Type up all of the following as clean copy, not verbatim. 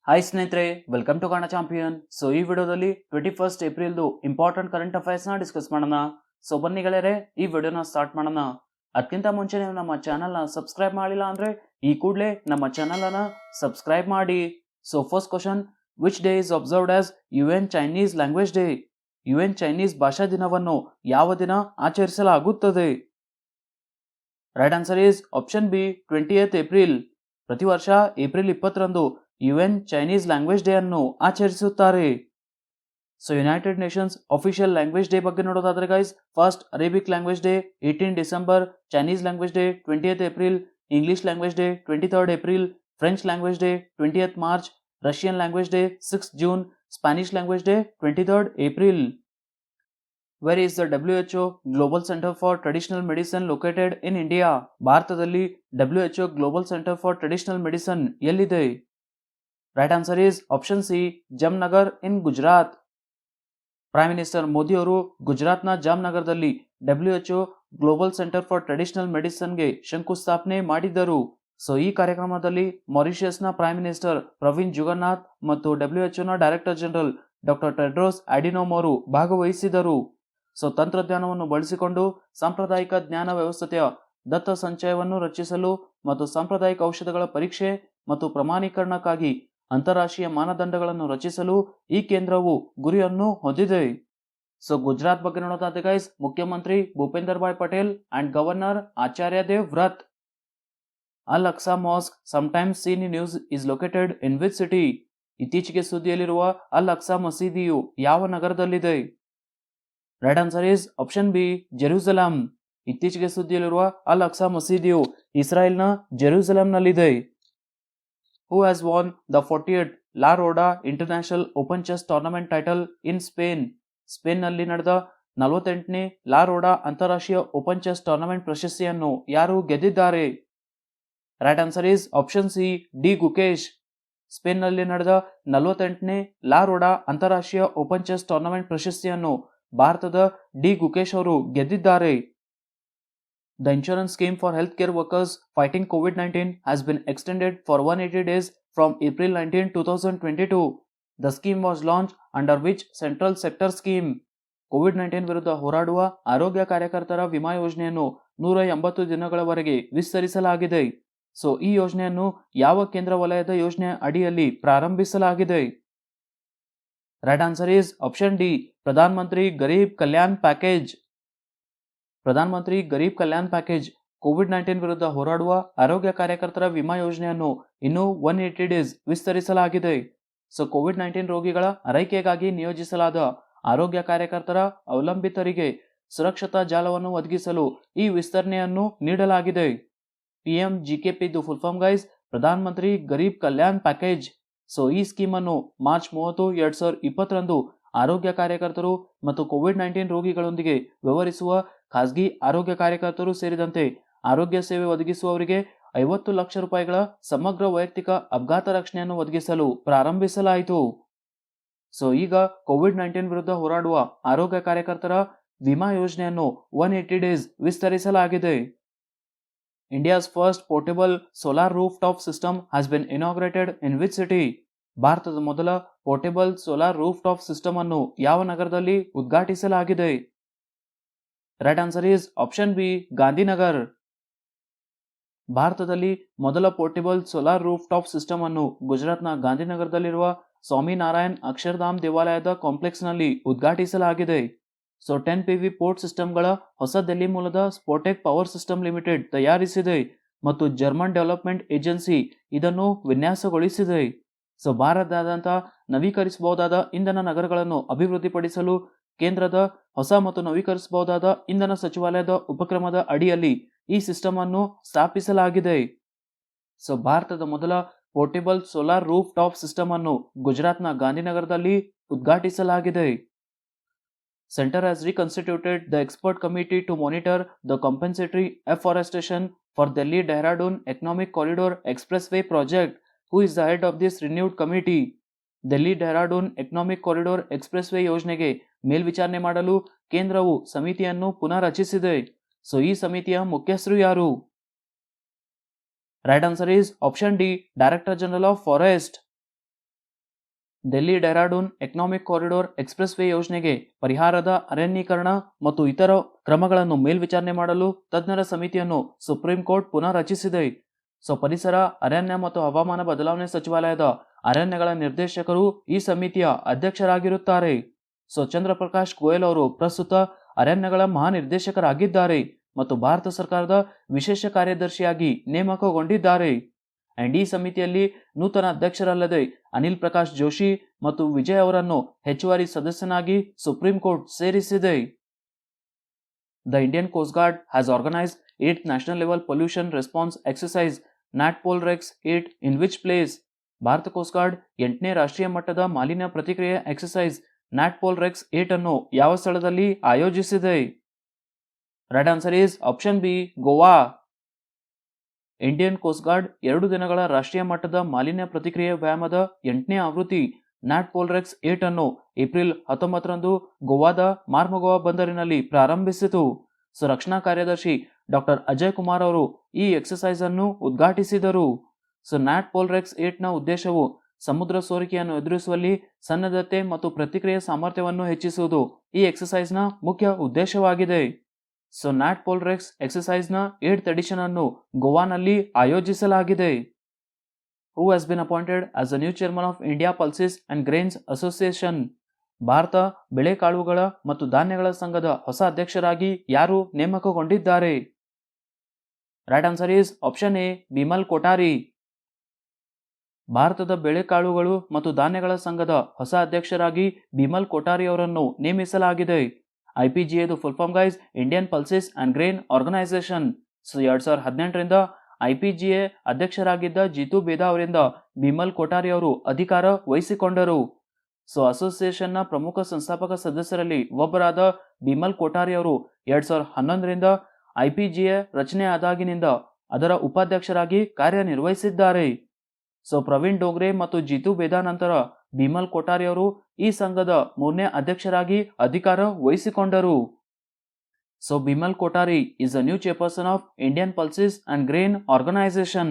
Hi ಸ್ನೇಹಿತರೆ, welcome to Kannada champion. So ಈ ವಿಡಿಯೋದಲ್ಲಿ 21 ಏಪ್ರಿಲ್ದು ಇಂಪಾರ್ಟೆಂಟ್ ಕರೆಂಟ್ ಅಫೈರ್ಸ್ ನ ಡಿಸ್ಕಸ್ ಮಾಡೋಣ. ಸೊ ಬನ್ನಿ ಗೆಳೆಯರೆ, ಈ ವಿಡಿಯೋನ ಸ್ಟಾರ್ಟ್ ಮಾಡೋಣ. ಅದಕ್ಕಿಂತ ಮುಂಚೆ ನೀವು ನಮ್ಮ ಚಾನಲ್ನ ಸಬ್ಸ್ಕ್ರೈಬ್ ಮಾಡಿಲ್ಲ ಅಂದ್ರೆ ಈ ಕೂಡಲೇ ನಮ್ಮ ಚಾನಲ್ ಅನ್ನ ಸಬ್ಸ್ಕ್ರೈಬ್ ಮಾಡಿ. So first question, which day is observed as UN Chinese language day? UN Chinese ಭಾಷಾ ದಿನವನ್ನು ಯಾವ ದಿನ ಆಚರಿಸಲಾಗುತ್ತದೆ? Right answer is option B, 20th April. ಪ್ರತಿ ವರ್ಷ ಏಪ್ರಿಲ್ 20ರಂದು ಯುಎನ್ ಚೈನೀಸ್ ಲ್ಯಾಂಗ್ವೇಜ್ ಡೇ ಅನ್ನು ಆಚರಿಸುತ್ತಾರೆ. So United Nations official language day ಬಗ್ಗೆ ನೋಡೋದಾದ್ರೆ guys, first Arabic language day 18 December, Chinese language day 20th April, English language day 23rd April, French language day 20th March, Russian language day 6th June, Spanish language day 23rd April. Where is the WHO Global Center for Traditional Medicine located in India? ಭಾರತದಲ್ಲಿ WHO Global Center for Traditional Medicine ಎಲ್ಲಿದೆ? Right answer is option C, Jamnagar in Gujarat. Prime minister Modi ಅವರು ಗುಜರಾತ್ನ ಜಾಮ್ನಗರದಲ್ಲಿ WHO global centre for traditional ಮೆಡಿಸಿನ್ಗೆ ಶಂಕುಸ್ಥಾಪನೆ ಮಾಡಿದ್ದರು. So ಈ ಕಾರ್ಯಕ್ರಮದಲ್ಲಿ ಮಾರಿಷಿಯಸ್ನ ಪ್ರೈಮ್ ಮಿನಿಸ್ಟರ್ ಪ್ರವೀಣ್ ಜುಗನ್ನಾಥ್ ಮತ್ತು WHOನ director general doctor Tedros Adhanom ಅವರು ಭಾಗವಹಿಸಿದರು. ಸೊ ತಂತ್ರಜ್ಞಾನವನ್ನು ಬಳಸಿಕೊಂಡು ಸಾಂಪ್ರದಾಯಿಕ ಜ್ಞಾನ ವ್ಯವಸ್ಥೆಯ ದತ್ತ ಸಂಚಯವನ್ನು ರಚಿಸಲು ಮತ್ತು ಸಾಂಪ್ರದಾಯಿಕ ಔಷಧಗಳ ಪರೀಕ್ಷೆ ಮತ್ತು ಪ್ರಮಾಣೀಕರಣಕ್ಕಾಗಿ ಅಂತಾರಾಷ್ಟ್ರೀಯ ಮಾನದಂಡಗಳನ್ನು ರಚಿಸಲು ಈ ಕೇಂದ್ರವು ಗುರಿಯನ್ನು ಹೊಂದಿದೆ. ಸೊ ಗುಜರಾತ್ ಬಗ್ಗೆ ನೋಡೋದಾದ್ರೆ ಗೈಸ್, ಮುಖ್ಯಮಂತ್ರಿ Bhupendra Bhai Patel and governor Acharya Devvrat. Al Aqsa mosque sometimes seen in news is located in which city? ಇತ್ತೀಚೆಗೆ ಸುದ್ದಿಯಲ್ಲಿರುವ ಅಲ್ ಅಕ್ಸಾ ಮಸೀದಿಯು ಯಾವ ನಗರದಲ್ಲಿದೆ? Right answer is option B, Jerusalem. ಇತ್ತೀಚೆಗೆ ಸುದ್ದಿಯಲ್ಲಿರುವ Al Aqsa ಮಸೀದಿಯು ಇಸ್ರಾಯೇಲ್ನ ಜೆರೂಸಲಂನಲ್ಲಿದೆ. Who has won the 40th La Roda International Open Chess Tournament title in Spain? ಸ್ಪೇನ್ನಲ್ಲಿ ನಡೆದ 48ನೇ ಲಾ ರೋಡಾ ಅಂತಾರಾಷ್ಟ್ರೀಯ ಓಪನ್ ಚೆಸ್ ಟೂರ್ನಮೆಂಟ್ ಪ್ರಶಸ್ತಿಯನ್ನು ಯಾರು ಗೆದ್ದಿದ್ದಾರೆ? Right answer is option C, D Gukesh. ಸ್ಪೇನ್ನಲ್ಲಿ ನಡೆದ 48ನೇ ಲಾ ರೋಡಾ ಅಂತಾರಾಷ್ಟ್ರೀಯ ಓಪನ್ ಚೆಸ್ ಟೂರ್ನಮೆಂಟ್ ಪ್ರಶಸ್ತಿಯನ್ನು ಭಾರತದ ಡಿ ಗುಕೇಶ್ ಅವರು ಗೆದ್ದಿದ್ದಾರೆ. The insurance scheme for healthcare workers fighting COVID-19 has been extended for 180 days from April 19, 2022. The scheme was launched under which central sector scheme? COVID-19 ವಿರುದ್ಧ ಹೋರಾಡುವ ಆರೋಗ್ಯ ಕಾರ್ಯಕರ್ತರ ವಿಮಾ ಯೋಜನೆಯನ್ನು 180 ದಿನಗಳವರೆಗೆ ವಿಸ್ತರಿಸಲಾಗಿದೆ. ಸೊ ಈ ಯೋಜನೆಯನ್ನು ಯಾವ ಕೇಂದ್ರ ವಲಯದ ಯೋಜನೆ ಅಡಿಯಲ್ಲಿ ಪ್ರಾರಂಭಿಸಲಾಗಿದೆ? Right answer is option D, Pradhan Mantri Garib Kalyan package. Pradhan Mantri Garib Kalyan package COVID-19 ವಿರುದ್ಧ ಹೋರಾಡುವ ಆರೋಗ್ಯ ಕಾರ್ಯಕರ್ತರ ವಿಮಾ ಯೋಜನೆಯನ್ನು ಇನ್ನೂ 180 ಡೇಸ್ ವಿಸ್ತರಿಸಲಾಗಿದೆ. ಸೊ ಕೋವಿಡ್-19 ರೋಗಿಗಳ ಆರೈಕೆಗಾಗಿ ನಿಯೋಜಿಸಲಾದ ಆರೋಗ್ಯ ಕಾರ್ಯಕರ್ತರ ಅವಲಂಬಿತರಿಗೆ ಸುರಕ್ಷತಾ ಜಾಲವನ್ನು ಒದಗಿಸಲು ಈ ವಿಸ್ತರಣೆಯನ್ನು ನೀಡಲಾಗಿದೆ. PMGKP ದು full form guys, Pradhan Mantri Garib Kalyan package. So ಈ ಸ್ಕೀಮ್ ಅನ್ನು ಮಾರ್ಚ್ 30, 2020ರಂದು ಆರೋಗ್ಯ ಕಾರ್ಯಕರ್ತರು ಮತ್ತು ಕೋವಿಡ್-19 ರೋಗಿಗಳೊಂದಿಗೆ ವ್ಯವಹರಿಸುವ ಖಾಸಗಿ ಆರೋಗ್ಯ ಕಾರ್ಯಕರ್ತರು ಸೇರಿದಂತೆ ಆರೋಗ್ಯ ಸೇವೆ ಒದಗಿಸುವವರಿಗೆ 50 ಲಕ್ಷ ರೂಪಾಯಿಗಳ ಸಮಗ್ರ ವೈಯಕ್ತಿಕ ಅಪಘಾತ ರಕ್ಷಣೆಯನ್ನು ಒದಗಿಸಲು ಪ್ರಾರಂಭಿಸಲಾಯಿತು. ಸೊ ಈಗ ಕೋವಿಡ್-19 ವಿರುದ್ಧ ಹೋರಾಡುವ ಆರೋಗ್ಯ ಕಾರ್ಯಕರ್ತರ ವಿಮಾ ಯೋಜನೆಯನ್ನು 180 ಡೇಸ್ ವಿಸ್ತರಿಸಲಾಗಿದೆ. India's first portable solar roof top system has been inaugurated in which city? ಭಾರತದ ಮೊದಲ portable solar roof top system ಅನ್ನು ಯಾವ ನಗರದಲ್ಲಿ ಉದ್ಘಾಟಿಸಲಾಗಿದೆ? Right answer is option B, Gandhinagar. ಭಾರತದಲ್ಲಿ ಮೊದಲ portable solar roof top system ಅನ್ನು ಗುಜರಾತ್ನ ಗಾಂಧಿನಗರದಲ್ಲಿರುವ ಸ್ವಾಮಿನಾರಾಯಣ್ ಅಕ್ಷರಧಾಮ್ ದೇವಾಲಯದ ಕಾಂಪ್ಲೆಕ್ಸ್ನಲ್ಲಿ ಉದ್ಘಾಟಿಸಲಾಗಿದೆ. ಸೊ 10 PV ಪೋರ್ಟ್ ಸಿಸ್ಟಮ್ಗಳ ಹೊಸ ದೆಹಲಿ ಮೂಲದ ಸ್ಪೋಟೆಕ್ ಪವರ್ ಸಿಸ್ಟಮ್ ಲಿಮಿಟೆಡ್ ತಯಾರಿಸಿದೆ ಮತ್ತು ಜರ್ಮನ್ ಡೆವಲಪ್ಮೆಂಟ್ ಏಜೆನ್ಸಿ ಇದನ್ನು ವಿನ್ಯಾಸಗೊಳಿಸಿದೆ. ಸೊ ಭಾರತದಾದ್ಯಂತ ನವೀಕರಿಸಬಹುದಾದ ಇಂಧನ ನಗರಗಳನ್ನು ಅಭಿವೃದ್ಧಿಪಡಿಸಲು ಕೇಂದ್ರದ ಹೊಸ ಮತ್ತು ನವೀಕರಿಸಬಹುದಾದ ಇಂಧನ ಸಚಿವಾಲಯದ ಉಪಕ್ರಮದ ಅಡಿಯಲ್ಲಿ ಈ ಸಿಸ್ಟಮ್ ಅನ್ನು ಸ್ಥಾಪಿಸಲಾಗಿದೆ. ಸೊ ಭಾರತದ ಮೊದಲ portable solar roof top system ಅನ್ನು ಗುಜರಾತ್ನ ಗಾಂಧಿನಗರದಲ್ಲಿ ಉದ್ಘಾಟಿಸಲಾಗಿದೆ. Centre has reconstituted the expert committee to monitor the compensatory afforestation for Delhi Dehradun Economic Corridor Expressway project. Who is the head of this renewed committee? Delhi Dehradun economic corridor expressway ಯೋಜನೆಗೆ ಮೇಲ್ವಿಚಾರಣೆ ಮಾಡಲು ಕೇಂದ್ರವು ಸಮಿತಿಯನ್ನು ಪುನಃ ರಚಿಸಿದೆ. ಸೊ ಈ ಸಮಿತಿಯ ಮುಖ್ಯಸ್ಥರು ಯಾರು? Right answer is option D, director general of forest. Delhi Dehradun economic corridor express way ಯೋಜನೆಗೆ ಪರಿಹಾರದ ಅರಣ್ಯೀಕರಣ ಮತ್ತು ಇತರ ಕ್ರಮಗಳನ್ನು ಮೇಲ್ವಿಚಾರಣೆ ಮಾಡಲು ತಜ್ಞರ ಸಮಿತಿಯನ್ನು ಸುಪ್ರೀಂ ಕೋರ್ಟ್ ಪುನಃ ರಚಿಸಿದೆ. ಪರಿಸರ, ಅರಣ್ಯ ಮತ್ತು ಹವಾಮಾನ ಬದಲಾವಣೆ ಸಚಿವಾಲಯದ ಅರಣ್ಯಗಳ ನಿರ್ದೇಶಕರು ಈ ಸಮಿತಿಯ ಅಧ್ಯಕ್ಷರಾಗಿರುತ್ತಾರೆ. ಚಂದ್ರಪ್ರಕಾಶ್ ಗೋಯಲ್ ಅವರು ಪ್ರಸ್ತುತ ಅರಣ್ಯಗಳ ಮಹಾನಿರ್ದೇಶಕರಾಗಿದ್ದಾರೆ ಮತ್ತು ಭಾರತ ಸರ್ಕಾರದ ವಿಶೇಷ ಕಾರ್ಯದರ್ಶಿಯಾಗಿ ನೇಮಕಗೊಂಡಿದ್ದಾರೆ. ಈ ಸಮಿತಿಯಲ್ಲಿ ನೂತನ ಅಧ್ಯಕ್ಷರಲ್ಲದೆ ಅನಿಲ್ ಪ್ರಕಾಶ್ ಜೋಶಿ ಮತ್ತು ವಿಜಯ್ ಅವರನ್ನು ಹೆಚ್ಚುವರಿ ಸದಸ್ಯನಾಗಿ ಸುಪ್ರೀಂ ಕೋರ್ಟ್ ಸೇರಿಸಿದೆ. The Indian coast guard has organised 8th national level pollution response exercise NATPOL-REX 8 in which place. ಭಾರತ ಕೋಸ್ಟ್ ಗಾರ್ಡ್ 8ನೇ ರಾಷ್ಟ್ರೀಯ ಮಟ್ಟದ ಮಾಲಿನ್ಯ ಪ್ರತಿಕ್ರಿಯೆ ಎಕ್ಸರ್ಸೈಸ್ NATPOL-REX 8 ಅನ್ನು ಯಾವ ಸ್ಥಳದಲ್ಲಿ ಆಯೋಜಿಸಿದೆ? Right answer is option B, Goa. Indian coast guard 2 ದಿನಗಳ ರಾಷ್ಟ್ರೀಯ ಮಟ್ಟದ ಮಾಲಿನ್ಯ ಪ್ರತಿಕ್ರಿಯೆ ವ್ಯಾಯಾಮದ 8ನೇ ಆವೃತ್ತಿ NATPOL-REX 8 ಅನ್ನು ಏಪ್ರಿಲ್ 19ರಂದು ಗೋವಾದ ಮಾರ್ಮಗೋವಾ ಬಂದರಿನಲ್ಲಿ ಪ್ರಾರಂಭಿಸಿತು. ರಕ್ಷಣಾ ಕಾರ್ಯದರ್ಶಿ ಡಾಕ್ಟರ್ ಅಜಯ್ ಕುಮಾರ್ ಅವರು ಈ ಎಕ್ಸರ್ಸೈಸ್ ಅನ್ನು ಉದ್ಘಾಟಿಸಿದರು. NATPOL-REX 8 ನ ಉದ್ದೇಶವು ಸಮುದ್ರ ಸೋರಿಕೆಯನ್ನು ಎದುರಿಸುವಲ್ಲಿ ಸನ್ನದ್ಧತೆ ಮತ್ತು ಪ್ರತಿಕ್ರಿಯೆ ಸಾಮರ್ಥ್ಯವನ್ನು ಹೆಚ್ಚಿಸುವುದು ಈ ಎಕ್ಸರ್ಸೈಸ್ ನ ಮುಖ್ಯ ಉದ್ದೇಶವಾಗಿದೆ. NATPOL-REX ಎಕ್ಸರ್ಸೈಸ್ ನ 8th ಎಡಿಷನ್ ಅನ್ನು ಗೋವಾನಲ್ಲಿ ಆಯೋಜಿಸಲಾಗಿದೆ. Who has been appointed as the new chairman of India pulses and grains association. ಭಾರತ ಬೆಳೆಕಾಳುಗಳ ಮತ್ತು ಧಾನ್ಯಗಳ ಸಂಘದ ಹೊಸ ಅಧ್ಯಕ್ಷರಾಗಿ ಯಾರು ನೇಮಕಗೊಂಡಿದ್ದಾರೆ? Right answer is option A, Bimal Kothari. ಭಾರತದ ಬೆಳೆಕಾಳುಗಳು ಮತ್ತು ಧಾನ್ಯಗಳ ಸಂಘದ ಹೊಸ ಅಧ್ಯಕ್ಷರಾಗಿ ಬಿಮಲ್ ಕೋಠಾರಿ ಅವರನ್ನು ನೇಮಿಸಲಾಗಿದೆ. IPGAದು full form guys Indian pulses and grain organisation. 2018ರಿಂದ IPGA ಅಧ್ಯಕ್ಷರಾಗಿದ್ದ ಜಿತು ಬೇದಾ ಅವರಿಂದ ಬಿಮಲ್ ಕೋಠಾರಿ ಅವರು ಅಧಿಕಾರ ವಹಿಸಿಕೊಂಡರು. ಅಸೋಸಿಯೇಷನ್ನ ಪ್ರಮುಖ ಸಂಸ್ಥಾಪಕ ಸದಸ್ಯರಲ್ಲಿ ಒಬ್ಬರಾದ ಬಿಮಲ್ ಕೋಠಾರಿ ಅವರು 2011ರಿಂದ IPGA ರಚನೆ ಆದಾಗಿನಿಂದ ಅದರ ಉಪಾಧ್ಯಕ್ಷರಾಗಿ ಕಾರ್ಯನಿರ್ವಹಿಸಿದ್ದಾರೆ. ಪ್ರವೀಣ್ ಡೋಗ್ರೆ ಮತ್ತು ಜಿತು ಬೇದಾ ನಂತರ ಬಿಮಲ್ ಕೋಠಾರಿ ಅವರು ಈ ಸಂಘದ 3ನೇ ಅಧ್ಯಕ್ಷರಾಗಿ ಅಧಿಕಾರ ವಹಿಸಿಕೊಂಡರು. Bimal Kothari is the new chairperson of Indian Pulses and Grain Organization,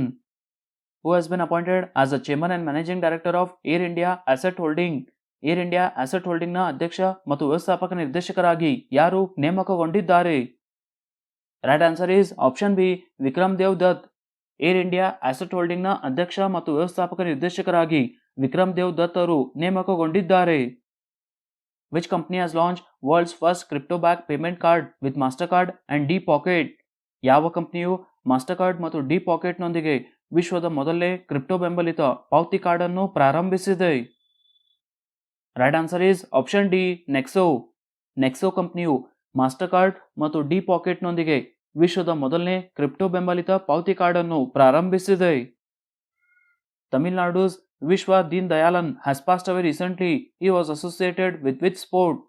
who has been appointed as the chairman and managing director of Air India Asset Holding. Air India asset ಹೋಲ್ಡಿಂಗ್ನ ಅಧ್ಯಕ್ಷ ಮತ್ತು ವ್ಯವಸ್ಥಾಪಕ ನಿರ್ದೇಶಕರಾಗಿ ಯಾರು ನೇಮಕಗೊಂಡಿದ್ದಾರೆ? Right answer is option B, Vikram Dev Dutt. Air India asset ಹೋಲ್ಡಿಂಗ್ನ ಅಧ್ಯಕ್ಷ ಮತ್ತು ವ್ಯವಸ್ಥಾಪಕ ನಿರ್ದೇಶಕರಾಗಿ ವಿಕ್ರಮ್ ದೇವ್ ದತ್ ಅವರು ನೇಮಕಗೊಂಡಿದ್ದಾರೆ. Which company has launch world's first crypto back payment card with Mastercard and D pocket? ಯಾವ ಕಂಪನಿಯು ಮಾಸ್ಟರ್ ಕಾರ್ಡ್ ಮತ್ತು ಡಿ ಪಾಕೆಟ್ನೊಂದಿಗೆ ವಿಶ್ವದ ಮೊದಲನೇ ಕ್ರಿಪ್ಟೋ ಬೆಂಬಲಿತ ಪಾವತಿ ಕಾರ್ಡ್ ಅನ್ನು ಪ್ರಾರಂಭಿಸಿದೆ? Right answer is option D, ನೆಕ್ಸೋ. ನೆಕ್ಸೋ ಕಂಪನಿಯು ಮಾಸ್ಟರ್ ಕಾರ್ಡ್ ಮತ್ತು ಡಿ ಪಾಕೆಟ್ನೊಂದಿಗೆ ವಿಶ್ವದ ಮೊದಲನೇ ಕ್ರಿಪ್ಟೋ ಬೆಂಬಲಿತ ಪಾವತಿ ಕಾರ್ಡ್ ಅನ್ನು ಪ್ರಾರಂಭಿಸಿದೆ. Tamil Nadu's Vishwa Deenadayalan has passed away recently. He was associated with which sport?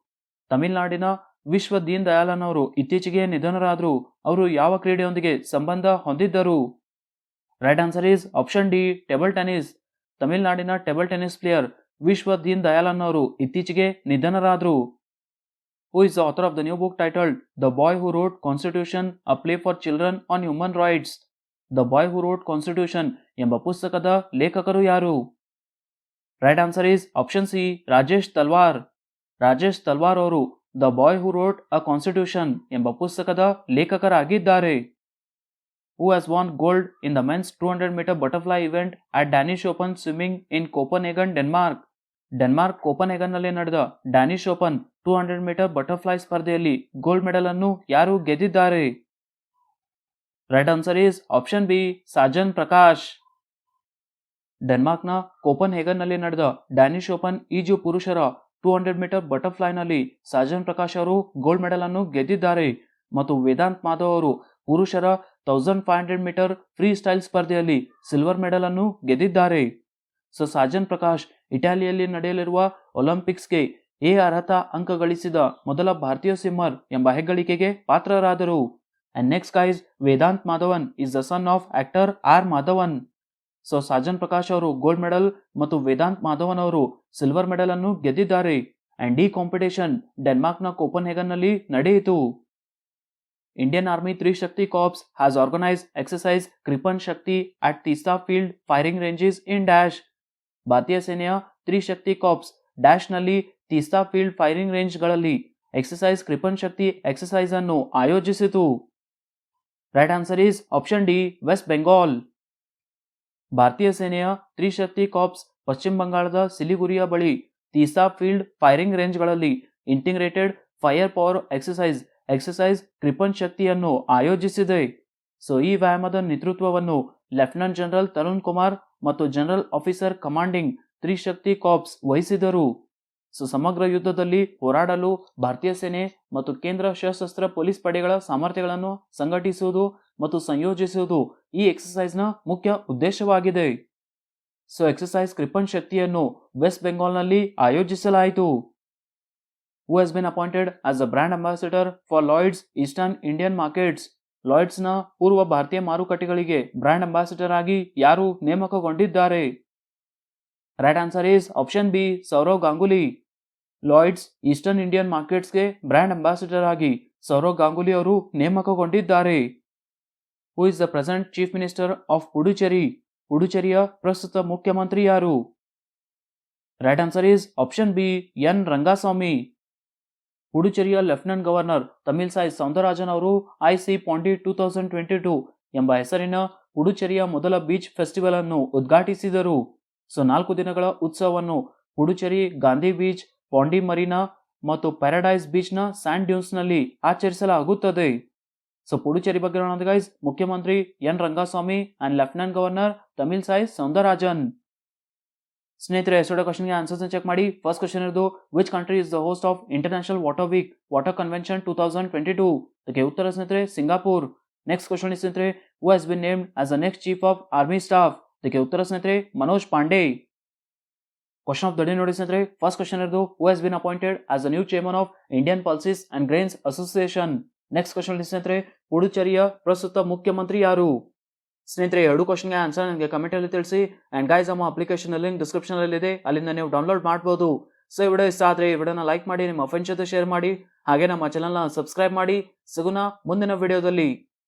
ತಮಿಳುನಾಡಿನ ವಿಶ್ವ ದೀನ್ ದಯಾಳನ್ ಅವರು ಇತ್ತೀಚೆಗೆ ನಿಧನರಾದರು. ಅವರು ಯಾವ ಕ್ರೀಡೆಯೊಂದಿಗೆ ಸಂಬಂಧ ಹೊಂದಿದ್ದರು? Right answer is option D, table tennis. ತಮಿಳುನಾಡಿನ ಟೇಬಲ್ ಟೆನ್ನಿಸ್ ಪ್ಲೇಯರ್ ವಿಶ್ವ ದೀನ್ ದಯಾಳನ್ ಅವರು ಇತ್ತೀಚೆಗೆ ನಿಧನರಾದರು. Who is the author of the new book titled The Boy Who Wrote Constitution, a Play for Children on Human Rights? The Boy Who Wrote Constitution ಎಂಬ ಪುಸ್ತಕದ ಲೇಖಕರು ಯಾರು? Right answer is option C, Rajesh Talwar. Rajesh Talwar ಅವರು the boy who wrote a constitution ಎಂಬ ಪುಸ್ತಕದ ಲೇಖಕರಾಗಿದ್ದಾರೆ. Who has won gold in the men's 200 meter butterfly event at Danish Open swimming in Copenhagen, Denmark? Denmark ಕೋಪನ್ಹೇಗನ್ನಲ್ಲಿ ನಡೆದ ಡ್ಯಾನಿಶ್ ಓಪನ್ 200 ಮೀಟರ್ ಬಟರ್ಫ್ಲೈ ಸ್ಪರ್ಧೆಯಲ್ಲಿ gold medal ಅನ್ನು ಯಾರು ಗೆದ್ದಿದ್ದಾರೆ? Right answer is option B, Sajan Prakash. ಡೆನ್ಮಾರ್ಕ್ನ ಕೋಪನ್ಹೇಗನ್ನಲ್ಲಿ ನಡೆದ ಡ್ಯಾನಿಶ್ ಓಪನ್ ಈಜು ಪುರುಷರ 200 ಮೀಟರ್ ಬಟರ್ಫ್ಲೈನಲ್ಲಿ ಸಾಜನ್ ಪ್ರಕಾಶ್ ಅವರು ಗೋಲ್ಡ್ ಮೆಡಲ್ ಅನ್ನು ಗೆದ್ದಿದ್ದಾರೆ ಮತ್ತು ವೇದಾಂತ್ ಮಾಧವ್ ಅವರು ಪುರುಷರ 1500 ಮೀಟರ್ ಫ್ರೀ ಸ್ಟೈಲ್ ಸ್ಪರ್ಧೆಯಲ್ಲಿ ಸಿಲ್ವರ್ ಮೆಡಲ್ ಅನ್ನು ಗೆದ್ದಿದ್ದಾರೆ. ಸಾಜನ್ ಪ್ರಕಾಶ್ ಇಟಾಲಿಯಲ್ಲಿ ನಡೆಯಲಿರುವ ಒಲಿಂಪಿಕ್ಸ್ಗೆ ಅರ್ಹತಾ ಅಂಕ ಗಳಿಸಿದ ಮೊದಲ ಭಾರತೀಯ ಸ್ವಿಮ್ಮರ್ ಎಂಬ ಹೆಗ್ಗಳಿಕೆಗೆ ಪಾತ್ರರಾದರು. And next guys, Vedant Madhavan is the son of actor R Madhavan. Sajan Prakash ಅವರು ಗೋಲ್ಡ್ ಮೆಡಲ್ ಮತ್ತು ವೇದಾಂತ್ ಮಾಧವನ್ ಅವರು ಸಿಲ್ವರ್ ಮೆಡಲ್ ಅನ್ನು ಗೆದ್ದಿದ್ದಾರೆ. ಅಂಡ್ ಈ ಕಾಂಪಿಟೇಷನ್ ಡೆನ್ಮಾರ್ಕ್ನ ಕೋಪನ್ಹೇಗನ್ನಲ್ಲಿ ನಡೆಯಿತು. Indian Army Trishakti Corps has organized exercise Kripan Shakti at Tista Field firing ranges in Dash. ಭಾರತೀಯ ಸೇನೆಯ Trishakti corps dash ನಲ್ಲಿ ತೀಸ್ತಾ ಫೀಲ್ಡ್ ಫೈರಿಂಗ್ ರೇಂಜ್ಗಳಲ್ಲಿ ಎಕ್ಸಸೈಸ್ ಕೃಪನ್ ಶಕ್ತಿ ಎಕ್ಸಸೈಸ್ ಅನ್ನು ಆಯೋಜಿಸಿತು. Right answer is option D, West Bengal. ಭಾರತೀಯ ಸೇನೆಯ ತ್ರಿಶಕ್ತಿ ಕಾರ್ಪ್ಸ್ ಪಶ್ಚಿಮ ಬಂಗಾಳದ ಸಿಲಿಗುರಿಯ ಬಳಿ ತೀಸ್ತಾ ಫೀಲ್ಡ್ ಫೈರಿಂಗ್ ರೇಂಜ್ಗಳಲ್ಲಿ integrated fire power exercise Kripan ಶಕ್ತಿಯನ್ನು ಆಯೋಜಿಸಿದೆ. ಸೊ ಈ ವ್ಯಾಯಾಮದ ನೇತೃತ್ವವನ್ನು ಲೆಫ್ಟಿನೆಂಟ್ ಜನರಲ್ ತರುಣ್ ಕುಮಾರ್ ಮತ್ತು general officer commanding Trishakti corps ವಹಿಸಿದರು. ಸೊ ಸಮಗ್ರ ಯುದ್ಧದಲ್ಲಿ ಹೋರಾಡಲು ಭಾರತೀಯ ಸೇನೆ ಮತ್ತು ಕೇಂದ್ರ ಸಶಸ್ತ್ರ ಪೊಲೀಸ್ ಪಡೆಗಳ ಸಾಮರ್ಥ್ಯಗಳನ್ನು ಸಂಘಟಿಸುವುದು ಮತ್ತು ಸಂಯೋಜಿಸುವುದು ಈ ಎಕ್ಸಸೈಸ್ನ ಮುಖ್ಯ ಉದ್ದೇಶವಾಗಿದೆ. ಸೊ ಎಕ್ಸಸೈಸ್ ಕೃಪನ್ ಶಕ್ತಿಯನ್ನು ವೆಸ್ಟ್ ಬೆಂಗಾಲ್ನಲ್ಲಿ ಆಯೋಜಿಸಲಾಯಿತು. Who has been appointed as a brand ambassador for Lloyds Eastern Indian markets? ಲಾಯ್ಡ್ಸ್ನ ಪೂರ್ವ ಭಾರತೀಯ ಮಾರುಕಟ್ಟೆಗಳಿಗೆ ಬ್ರ್ಯಾಂಡ್ ಅಂಬಾಸಿಡರ್ ಆಗಿ ಯಾರು ನೇಮಕಗೊಂಡಿದ್ದಾರೆ? Right answer is option B, Sourav Ganguly. Lloyds Eastern Indian ಮಾರ್ಕೆಟ್ಸ್ಗೆ ಬ್ರ್ಯಾಂಡ್ ಅಂಬಾಸಿಡರ್ ಆಗಿ ಸೌರವ್ ಗಂಗೂಲಿ ಅವರು ನೇಮಕಗೊಂಡಿದ್ದಾರೆ. Who is the present chief minister of Puducherry? ಪುಡುಚೇರಿಯ ಪ್ರಸ್ತುತ ಮುಖ್ಯಮಂತ್ರಿ ಯಾರು? Right answer is option B, N Rangaswamy. ಪುಡುಚೇರಿಯ ಲೆಫ್ಟಿನೆಂಟ್ ಗವರ್ನರ್ ತಮಿಳ್ಸೈ ಸೌಂದರರಾಜನ್ ಅವರು ಐಸಿ ಪಾಂಡಿ 2022 ಎಂಬ ಹೆಸರಿನ ಪುಡುಚೇರಿಯ ಮೊದಲ ಬೀಚ್ ಫೆಸ್ಟಿವಲ್ ಅನ್ನು ಉದ್ಘಾಟಿಸಿದರು. ಸೊ 4 ದಿನಗಳ ಉತ್ಸವವನ್ನು ಪುಡುಚೇರಿ ಗಾಂಧಿ ಬೀಚ್, ಪಾಂಡಿ ಮರೀನಾ ಮತ್ತು ಪ್ಯಾರಡೈಸ್ ಬೀಚ್ನ ಸ್ಯಾಂಡ್ ಡ್ಯೂನ್ಸ್ನಲ್ಲಿ ಆಚರಿಸಲಾಗುತ್ತದೆ. ಸೊ ಪುಡುಚೇರಿ ಬಗ್ಗೆ ನೋಡೋಣ ಗೈಸ್. ಮುಖ್ಯಮಂತ್ರಿ N Rangaswamy and lieutenant governor Tamilisai Soundararajan. ಸ್ನೇಹಿತರೆ, ಎಷ್ಟೋ ಕ್ವಶನ್ಗೆ ಆನ್ಸರ್ಸ್ ಚೆಕ್ ಮಾಡಿ. ಫಸ್ಟ್ ಕ್ವಶನ್ ಇರೋದು, which country is the host of international water week water convention 2022? ಅದಕ್ಕೆ ಉತ್ತರ ಸ್ನೇಹಿತರೆ ಸಿಂಗಾಪುರ್. ನೆಕ್ಸ್ಟ್ ಕ್ವಶನ್ ಸ್ನೇಹಿತರೆ, who has been named as the next chief of army staff? ಅದಕ್ಕೆ ಉತ್ತರ ಸ್ನೇಹಿತರೆ Manoj Pande. Question of the day ನೋಡಿ ಸ್ನೇಹಿತರೆ. ಫಸ್ಟ್ ಕ್ವಶನ್ ಇರೋದು, who has been appointed as the new chairman of Indian pulses and grains association? Next question ಸ್ನೇಹಿತರೆ, ಪುಡುಚೇರಿಯ ಪ್ರಸ್ತುತ ಮುಖ್ಯಮಂತ್ರಿ ಯಾರು? ಸ್ನೇಹಿತರೆ, ಎರಡು ಕ್ವಶನ್ಗೆ ಆನ್ಸರ್ ನನಗೆ ಕಮೆಂಟ್ ಅಲ್ಲಿ ತಿಳಿಸಿ. ಅಂಡ್ ಗೈಸ್, ನಮ್ಮ ಅಪ್ಲಿಕೇಶನ್ ಲಿಂಕ್ ಡಿಸ್ಕ್ರಿಪ್ಷನ್ ಅಲ್ಲಿ ಇದೆ, ಅಲ್ಲಿಂದ ನೀವು ಡೌನ್ಲೋಡ್ ಮಾಡಬಹುದು. ಸೊ ಈ ವಿಡಿಯೋ ಇಷ್ಟ ಆದರೆ ಈ ವಿಡಿಯೋನ ಲೈಕ್ ಮಾಡಿ, ನಿಮ್ಮ ಫ್ರೆಂಡ್ಸ್ ಜೊತೆ ಶೇರ್ ಮಾಡಿ, ಹಾಗೆ ನಮ್ಮ ಚಾನಲ್ನ ಸಬ್ಸ್ಕ್ರೈಬ್ ಮಾಡಿ. ಸಿಗೋಣ ಮುಂದಿನ ವಿಡಿಯೋದಲ್ಲಿ.